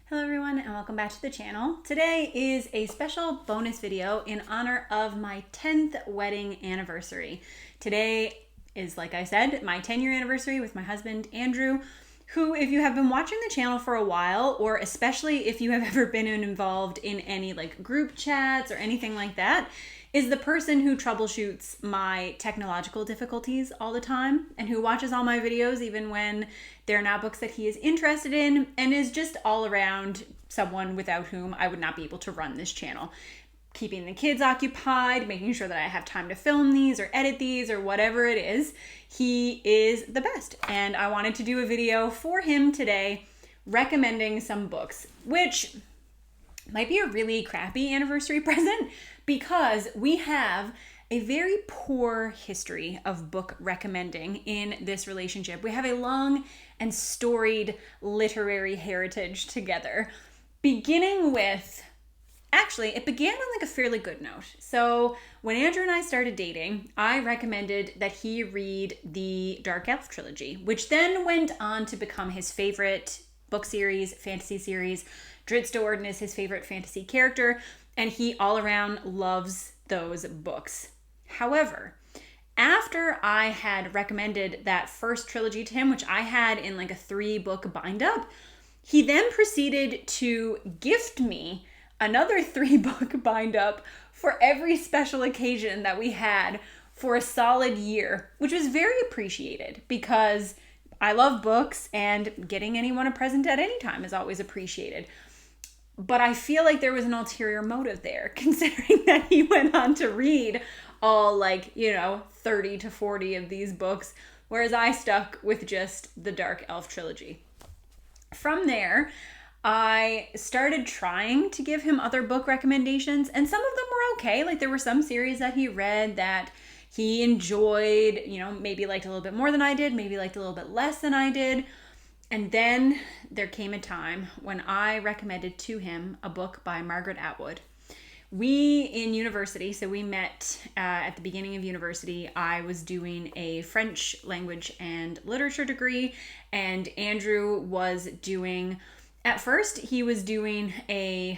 Hello everyone and welcome back to the channel. Today is a special bonus video in honor of my 10th wedding anniversary. Today is, like I said, my 10-year anniversary with my husband, Andrew, who, if you have been watching the channel for a while, or especially if you have ever been involved in any group chats or anything like that, is the person who troubleshoots my technological difficulties all the time and who watches all my videos even when they're not books that he is interested in, and is just all around someone without whom I would not be able to run this channel. Keeping the kids occupied, making sure that I have time to film these or edit these or whatever it is. He is the best. And I wanted to do a video for him today recommending some books, which might be a really crappy anniversary present because we have a very poor history of book recommending in this relationship. We have a long and storied literary heritage together, beginning with, actually, it began on a fairly good note. So when Andrew and I started dating, I recommended that he read the Dark Elf trilogy, which then went on to become his favorite book series, fantasy series. Drizzt Do'Urden is his favorite fantasy character, and he all around loves those books. However, after I had recommended that first trilogy to him, which I had in a 3-book bind up, he then proceeded to gift me another 3-book bind up for every special occasion that we had for a solid year, which was very appreciated because I love books and getting anyone a present at any time is always appreciated. But I feel like there was an ulterior motive there, considering that he went on to read all 30 to 40 of these books, whereas I stuck with just the Dark Elf trilogy. From there, I started trying to give him other book recommendations, and some of them were okay. There were some series that he read that he enjoyed, maybe liked a little bit more than I did, maybe liked a little bit less than I did. And then there came a time when I recommended to him a book by Margaret Atwood. We in university, so we met at the beginning of university. I was doing a French language and literature degree, and Andrew was doing, at first he was doing I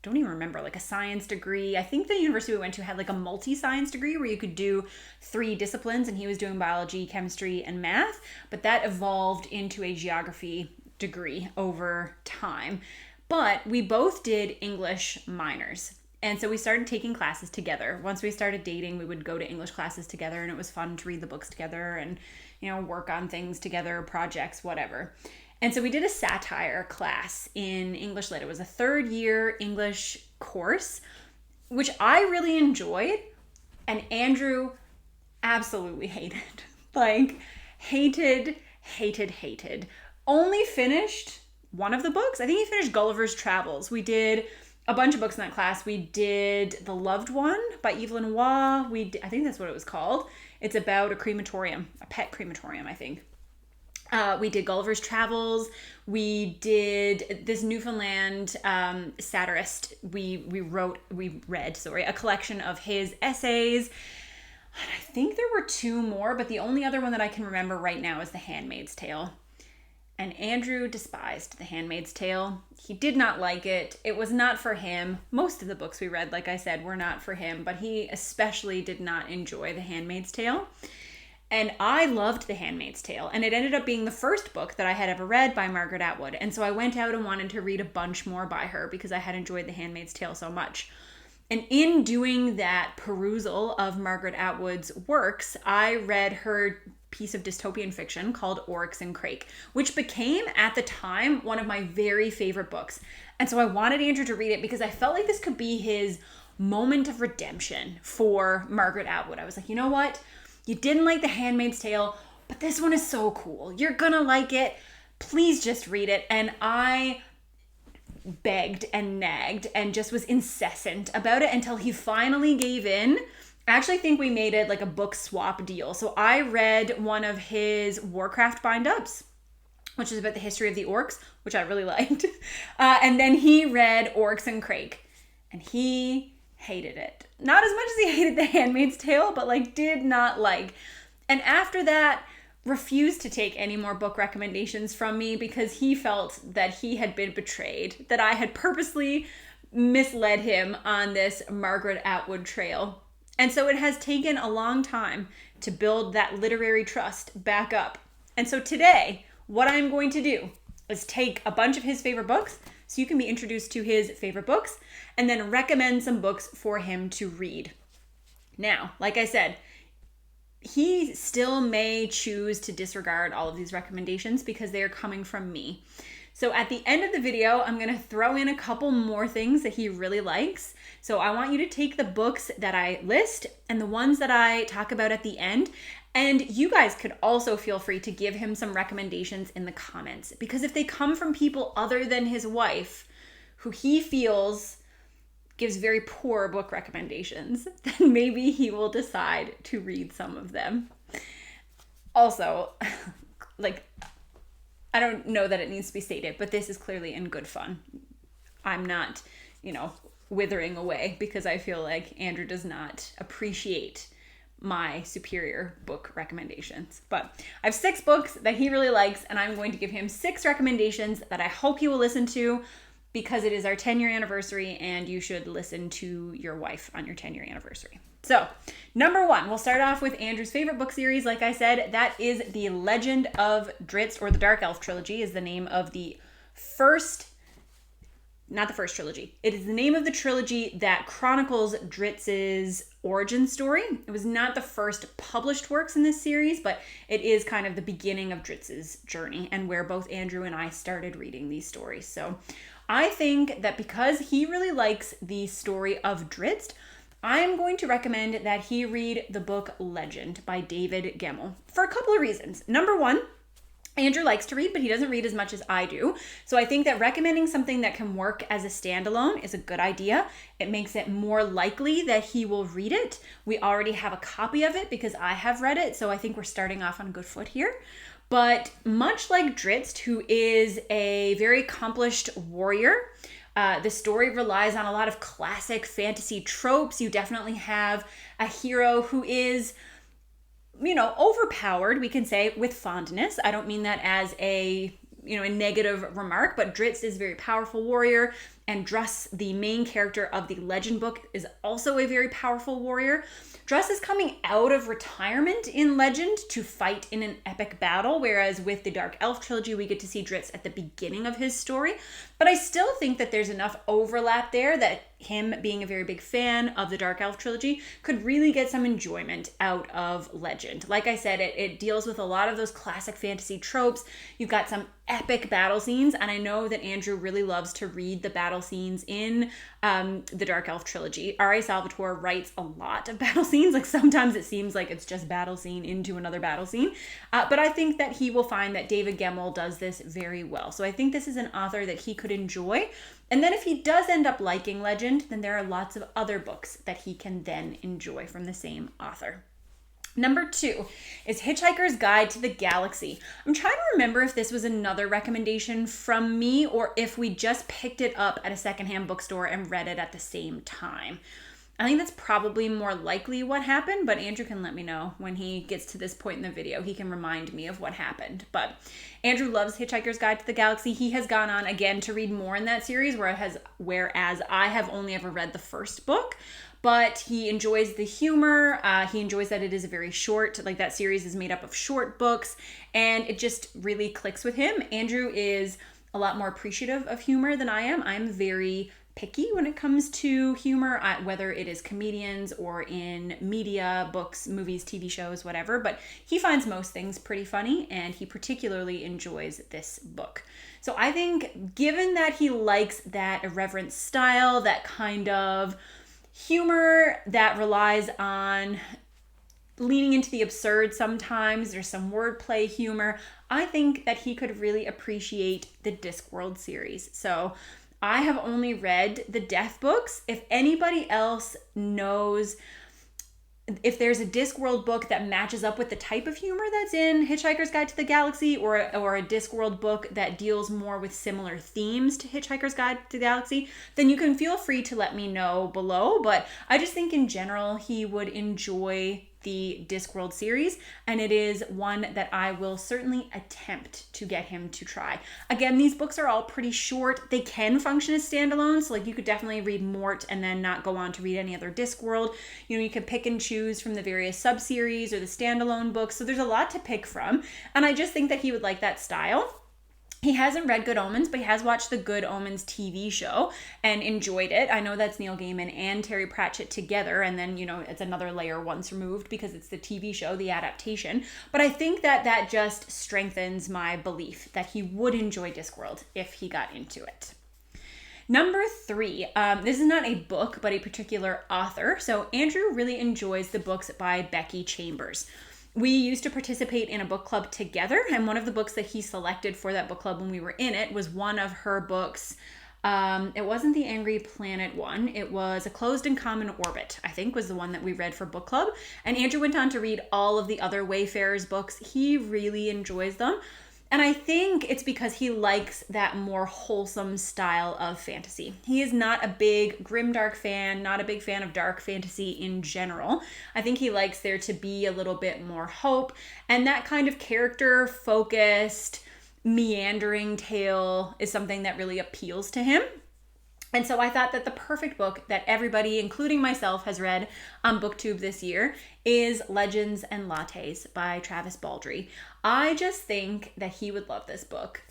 don't even remember, a science degree. I think the university we went to had a multi-science degree where you could do 3 disciplines, and he was doing biology, chemistry, and math, but that evolved into a geography degree over time. But we both did English minors. And so we started taking classes together. Once we started dating, we would go to English classes together, and it was fun to read the books together and, work on things together, projects, whatever. And so we did a satire class in English Lit. It was a 3rd-year English course, which I really enjoyed, and Andrew absolutely hated. Hated. Only finished one of the books. I think he finished Gulliver's Travels. We did a bunch of books in that class. We did The Loved One by Evelyn Waugh. I think that's what it was called. It's about a crematorium, a pet crematorium, I think. We did Gulliver's Travels. We did this Newfoundland satirist. We read a collection of his essays. And I think there were 2 more, but the only other one that I can remember right now is The Handmaid's Tale. And Andrew despised The Handmaid's Tale. He did not like it. It was not for him. Most of the books we read, like I said, were not for him, but he especially did not enjoy The Handmaid's Tale. And I loved The Handmaid's Tale, and it ended up being the first book that I had ever read by Margaret Atwood. And so I went out and wanted to read a bunch more by her because I had enjoyed The Handmaid's Tale so much. And in doing that perusal of Margaret Atwood's works, I read her piece of dystopian fiction called Oryx and Crake, which became, at the time, one of my very favorite books. And so I wanted Andrew to read it because I felt like this could be his moment of redemption for Margaret Atwood. I was like, you know what? You didn't like The Handmaid's Tale, but this one is so cool. You're gonna like it. Please just read it. And I begged and nagged and just was incessant about it until he finally gave in. I actually think we made it a book swap deal. So I read one of his Warcraft bind-ups, which is about the history of the orcs, which I really liked. And then he read Oryx and Crake, and he hated it. Not as much as he hated The Handmaid's Tale, but did not like. And after that, refused to take any more book recommendations from me because he felt that he had been betrayed, that I had purposely misled him on this Margaret Atwood trail. And so it has taken a long time to build that literary trust back up. And so today, what I'm going to do is take a bunch of his favorite books, so you can be introduced to his favorite books, and then recommend some books for him to read. Now, like I said, he still may choose to disregard all of these recommendations because they are coming from me. So at the end of the video, I'm going to throw in a couple more things that he really likes. So I want you to take the books that I list and the ones that I talk about at the end, and you guys could also feel free to give him some recommendations in the comments, because if they come from people other than his wife, who he feels gives very poor book recommendations, then maybe he will decide to read some of them. Also, like, I don't know that it needs to be stated, but this is clearly in good fun. I'm not, withering away because I feel like Andrew does not appreciate my superior book recommendations. But I have 6 books that he really likes, and I'm going to give him 6 recommendations that I hope he will listen to, because it is our 10-year anniversary and you should listen to your wife on your 10-year anniversary. So, number 1, we'll start off with Andrew's favorite book series. Like I said, that is The Legend of Drizzt, or the Dark Elf Trilogy is the name of the not the first trilogy. It is the name of the trilogy that chronicles Drizzt's origin story. It was not the first published works in this series, but it is kind of the beginning of Drizzt's journey and where both Andrew and I started reading these stories. So I think that because he really likes the story of Drizzt, I'm going to recommend that he read the book Legend by David Gemmell for a couple of reasons. Number 1, Andrew likes to read, but he doesn't read as much as I do. So I think that recommending something that can work as a standalone is a good idea. It makes it more likely that he will read it. We already have a copy of it because I have read it, so I think we're starting off on a good foot here. But much like Drizzt, who is a very accomplished warrior, the story relies on a lot of classic fantasy tropes. You definitely have a hero who is, overpowered, we can say, with fondness. I don't mean that as a negative remark, but Drizzt is a very powerful warrior, and Druss, the main character of the Legend book, is also a very powerful warrior. Druss is coming out of retirement in Legend to fight in an epic battle, whereas with the Dark Elf trilogy, we get to see Drizzt at the beginning of his story. But I still think that there's enough overlap there that him being a very big fan of the Dark Elf trilogy could really get some enjoyment out of Legend. Like I said, it deals with a lot of those classic fantasy tropes. You've got some epic battle scenes, and I know that Andrew really loves to read the battle scenes in the Dark Elf trilogy. R.A. Salvatore writes a lot of battle scenes. Like, sometimes it seems like it's just battle scene into another battle scene, but I think that he will find that David Gemmell does this very well. So I think this is an author that he could enjoy. And then if he does end up liking Legend, then there are lots of other books that he can then enjoy from the same author. Number 2 is Hitchhiker's Guide to the Galaxy. I'm trying to remember if this was another recommendation from me or if we just picked it up at a secondhand bookstore and read it at the same time. I think that's probably more likely what happened, but Andrew can let me know when he gets to this point in the video. He can remind me of what happened. But Andrew loves Hitchhiker's Guide to the Galaxy. He has gone on again to read more in that series, whereas I have only ever read the first book. But he enjoys the humor. He enjoys that it is a very short, like that series is made up of short books, and it just really clicks with him. Andrew is a lot more appreciative of humor than I am. I'm very picky when it comes to humor, whether it is comedians or in media, books, movies, TV shows, whatever. But he finds most things pretty funny, and he particularly enjoys this book. So I think given that he likes that irreverent style, that kind of humor that relies on leaning into the absurd sometimes, there's some wordplay humor, I think that he could really appreciate the Discworld series. So I have only read the Death books. If anybody else knows if there's a Discworld book that matches up with the type of humor that's in Hitchhiker's Guide to the Galaxy, or a Discworld book that deals more with similar themes to Hitchhiker's Guide to the Galaxy, then you can feel free to let me know below. But I just think in general he would enjoy the Discworld series, and it is one that I will certainly attempt to get him to try. Again, these books are all pretty short. They can function as standalones, so like you could definitely read Mort and then not go on to read any other Discworld. You know, you can pick and choose from the various sub-series or the standalone books, so there's a lot to pick from, and I just think that he would like that style. He hasn't read Good Omens, but he has watched the Good Omens TV show and enjoyed it. I know that's Neil Gaiman and Terry Pratchett together, and then, you know, it's another layer once removed because it's the TV show, the adaptation. But I think that that just strengthens my belief that he would enjoy Discworld if he got into it. Number 3, this is not a book, but a particular author. So Andrew really enjoys the books by Becky Chambers. We used to participate in a book club together, and one of the books that he selected for that book club when we were in it was one of her books. It wasn't the Angry Planet one. It was A Closed and Common Orbit, I think, was the one that we read for book club. And Andrew went on to read all of the other Wayfarers books. He really enjoys them. And I think it's because he likes that more wholesome style of fantasy. He is not a big grimdark fan, not a big fan of dark fantasy in general. I think he likes there to be a little bit more hope, and that kind of character-focused, meandering tale is something that really appeals to him. And so I thought that the perfect book that everybody, including myself, has read on BookTube this year is Legends and Lattes by Travis Baldree. I just think that he would love this book,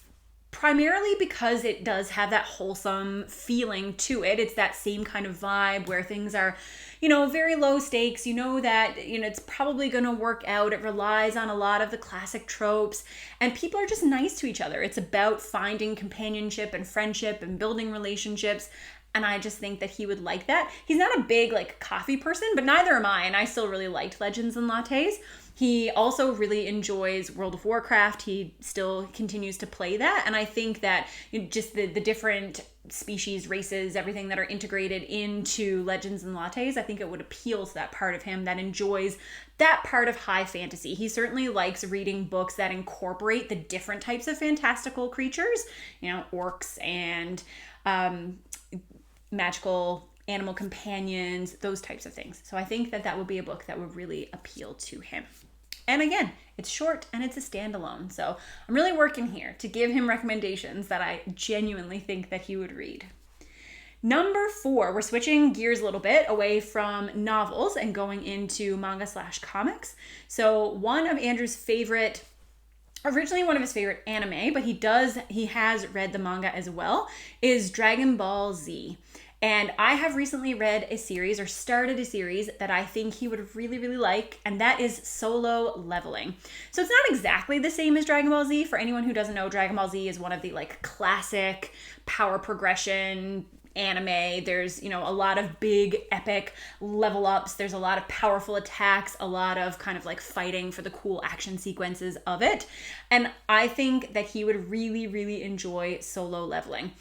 primarily because it does have that wholesome feeling to it. It's that same kind of vibe where things are, you know, very low stakes. You know that, you know, it's probably going to work out. It relies on a lot of the classic tropes, and people are just nice to each other. It's about finding companionship and friendship and building relationships. And I just think that he would like that. He's not a big like coffee person, but neither am I. And I still really liked Legends and Lattes. He also really enjoys World of Warcraft. He still continues to play that. And I think that just the different species, races, everything that are integrated into Legends and Lattes, I think it would appeal to that part of him that enjoys that part of high fantasy. He certainly likes reading books that incorporate the different types of fantastical creatures, you know, orcs and magical animal companions, those types of things. So I think that that would be a book that would really appeal to him. And again, it's short and it's a standalone. So I'm really working here to give him recommendations that I genuinely think that he would read. Number 4, we're switching gears a little bit away from novels and going into manga/comics. So one of Andrew's favorite, originally one of his favorite anime, but he has read the manga as well, is Dragon Ball Z. And I have recently read a series, or started a series, that I think he would really, really like, and that is Solo Leveling. So it's not exactly the same as Dragon Ball Z. For anyone who doesn't know, Dragon Ball Z is one of the like classic power progression anime. There's, you know, a lot of big epic level ups. There's a lot of powerful attacks, a lot of kind of like fighting for the cool action sequences of it. And I think that he would really, really enjoy Solo Leveling.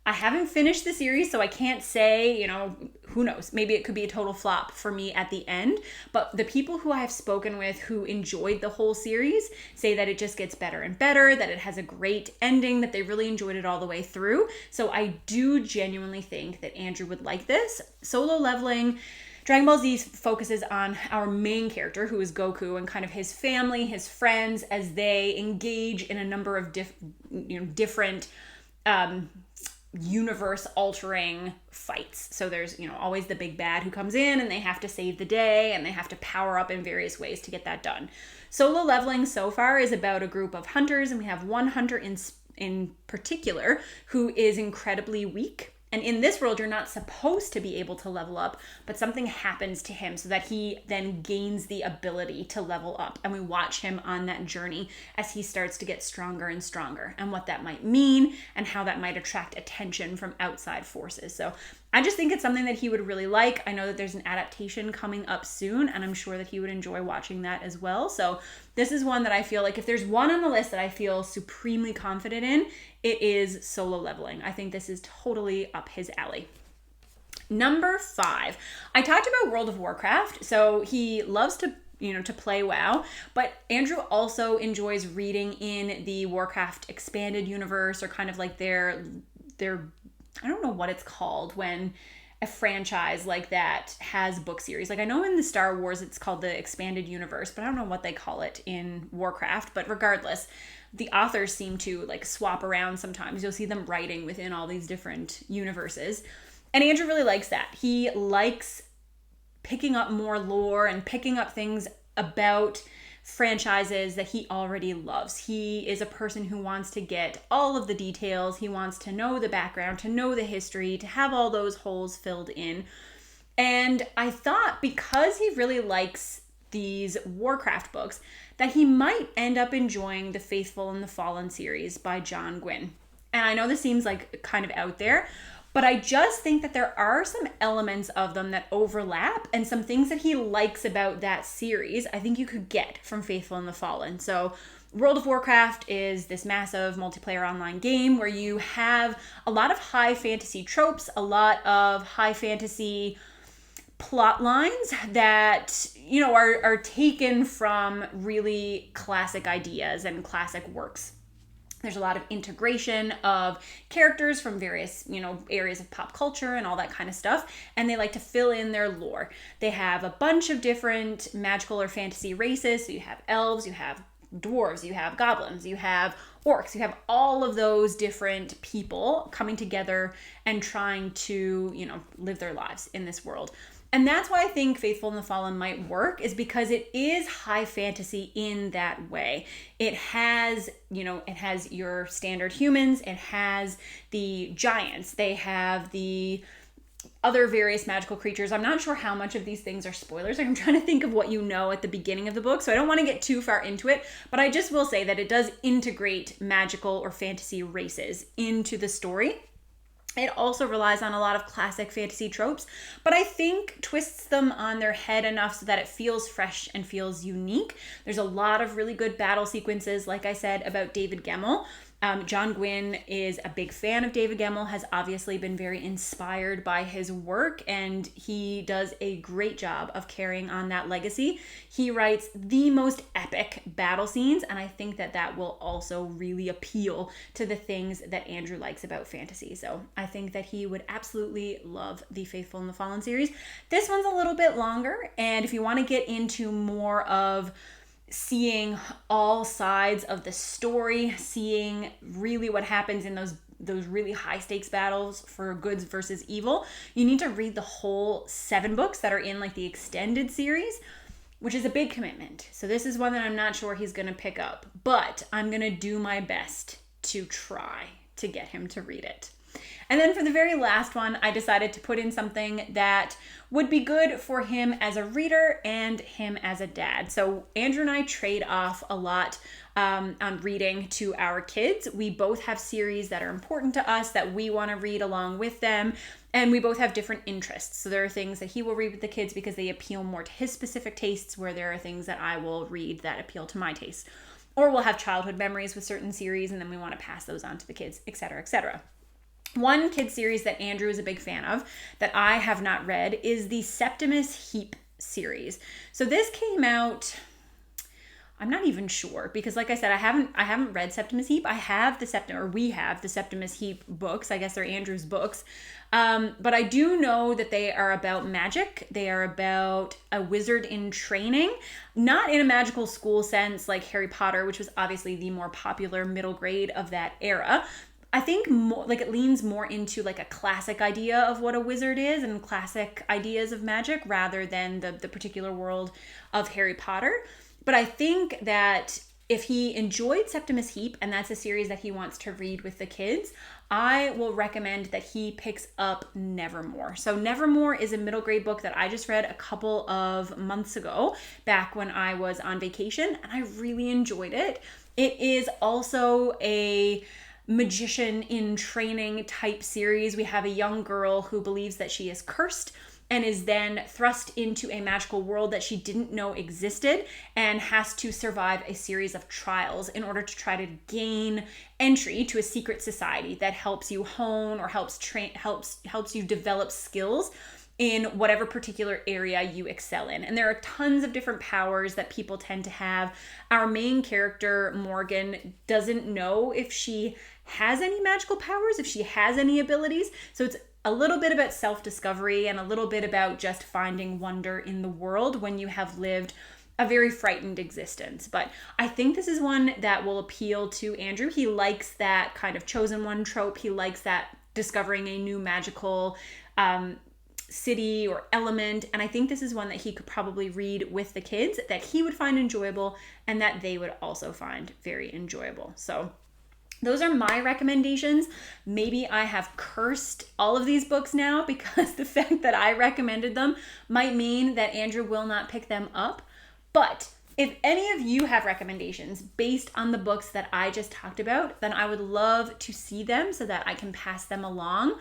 I haven't finished the series, so I can't say, you know, who knows? Maybe it could be a total flop for me at the end. But the people who I have spoken with who enjoyed the whole series say that it just gets better and better, that it has a great ending, that they really enjoyed it all the way through. So I do genuinely think that Andrew would like this. Solo Leveling, Dragon Ball Z focuses on our main character, who is Goku, and kind of his family, his friends, as they engage in a number of different universe-altering fights. So there's, you know, always the big bad who comes in and they have to save the day and they have to power up in various ways to get that done. Solo Leveling so far is about a group of hunters, and we have one hunter in particular who is incredibly weak. And in this world, you're not supposed to be able to level up, but something happens to him so that he then gains the ability to level up. And we watch him on that journey as he starts to get stronger and stronger, and what that might mean and how that might attract attention from outside forces. So I just think it's something that he would really like. I know that there's an adaptation coming up soon, and I'm sure that he would enjoy watching that as well. So this is one that I feel like if there's one on the list that I feel supremely confident in, it is Solo Leveling. I think this is totally up his alley. Number 5, I talked about World of Warcraft. So he loves to play WoW, but Andrew also enjoys reading in the Warcraft expanded universe, or kind of like their I don't know what it's called when a franchise like that has book series. Like I know in the Star Wars it's called the Expanded Universe, but I don't know what they call it in Warcraft. But regardless, the authors seem to like swap around sometimes. You'll see them writing within all these different universes. And Andrew really likes that. He likes picking up more lore and picking up things about franchises that he already loves. He is a person who wants to get all of the details. He wants to know the background, to know the history, to have all those holes filled in. And I thought because he really likes these Warcraft books, that he might end up enjoying the Faithful and the Fallen series by John Gwynne. And I know this seems like kind of out there, but I just think that there are some elements of them that overlap and some things that he likes about that series I think you could get from Faithful and the Fallen. So World of Warcraft is this massive multiplayer online game where you have a lot of high fantasy tropes, a lot of high fantasy plot lines that, you know, are taken from really classic ideas and classic works. There's a lot of integration of characters from various, you know, areas of pop culture and all that kind of stuff. And they like to fill in their lore. They have a bunch of different magical or fantasy races. So you have elves, you have dwarves, you have goblins, you have orcs, you have all of those different people coming together and trying to, you know, live their lives in this world. And that's why I think Faithful and the Fallen might work, is because it is high fantasy in that way. It has, you know, it has your standard humans, it has the giants, they have the other various magical creatures. I'm not sure how much of these things are spoilers. I'm trying to think of what you know at the beginning of the book, so I don't want to get too far into it, but I just will say that it does integrate magical or fantasy races into the story. It also relies on a lot of classic fantasy tropes, but I think twists them on their head enough so that it feels fresh and feels unique. There's a lot of really good battle sequences, like I said, about David Gemmell. John Gwynne is a big fan of David Gemmell, has obviously been very inspired by his work, and he does a great job of carrying on that legacy. He writes the most epic battle scenes, and I think that that will also really appeal to the things that Andrew likes about fantasy. So I think that he would absolutely love the Faithful and the Fallen series. This one's a little bit longer, and if you want to get into more of seeing all sides of the story, seeing really what happens in those really high stakes battles for goods versus evil, you need to read the whole 7 books that are in like the extended series, which is a big commitment. So this is one that I'm not sure he's going to pick up, but I'm going to do my best to try to get him to read it. And then for the very last one, I decided to put in something that would be good for him as a reader and him as a dad. So Andrew and I trade off a lot on reading to our kids. We both have series that are important to us that we want to read along with them. And we both have different interests. So there are things that he will read with the kids because they appeal more to his specific tastes, where there are things that I will read that appeal to my tastes. Or we'll have childhood memories with certain series and then we want to pass those on to the kids, etc., etc. One kid series that Andrew is a big fan of that I have not read is the Septimus Heap series. So this came out, I'm not even sure, because like I said, I haven't read Septimus Heap. We have the Septimus Heap books. I guess they're Andrew's books. But I do know that they are about magic. They are about a wizard in training, not in a magical school sense like Harry Potter, which was obviously the more popular middle grade of that era. I think more like it leans more into like a classic idea of what a wizard is and classic ideas of magic rather than the particular world of Harry Potter. But I think that if he enjoyed Septimus Heap and that's a series that he wants to read with the kids, I will recommend that he picks up Nevermore. So Nevermore is a middle grade book that I just read a couple of months ago, back when I was on vacation, and I really enjoyed it. It is also a magician in training type series. We have a young girl who believes that she is cursed and is then thrust into a magical world that she didn't know existed and has to survive a series of trials in order to try to gain entry to a secret society that helps you hone or helps you develop skills in whatever particular area you excel in. And there are tons of different powers that people tend to have. Our main character, Morgan, doesn't know if she has any magical powers, if she has any abilities. So it's a little bit about self-discovery and a little bit about just finding wonder in the world when you have lived a very frightened existence. But I think this is one that will appeal to Andrew. He likes that kind of chosen one trope. He likes that discovering a new magical city or element. And I think this is one that he could probably read with the kids that he would find enjoyable and that they would also find very enjoyable. So those are my recommendations. Maybe I have cursed all of these books now because the fact that I recommended them might mean that Andrew will not pick them up. But if any of you have recommendations based on the books that I just talked about, then I would love to see them so that I can pass them along.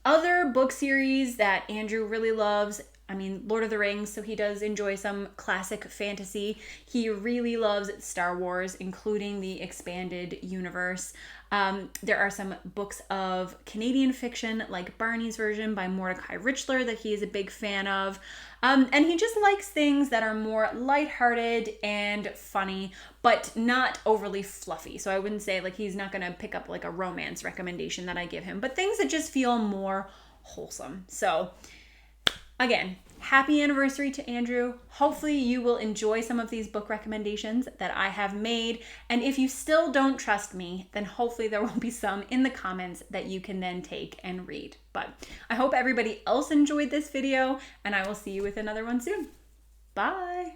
Other book series that Andrew really loves, I mean, Lord of the Rings, so he does enjoy some classic fantasy. He really loves Star Wars, including the expanded universe. There are some books of Canadian fiction, like Barney's Version by Mordecai Richler, that he is a big fan of. And he just likes things that are more lighthearted and funny, but not overly fluffy. So I wouldn't say like he's not going to pick up like a romance recommendation that I give him, but things that just feel more wholesome. So again, happy anniversary to Andrew. Hopefully you will enjoy some of these book recommendations that I have made. And if you still don't trust me, then hopefully there will be some in the comments that you can then take and read. But I hope everybody else enjoyed this video, and I will see you with another one soon. Bye.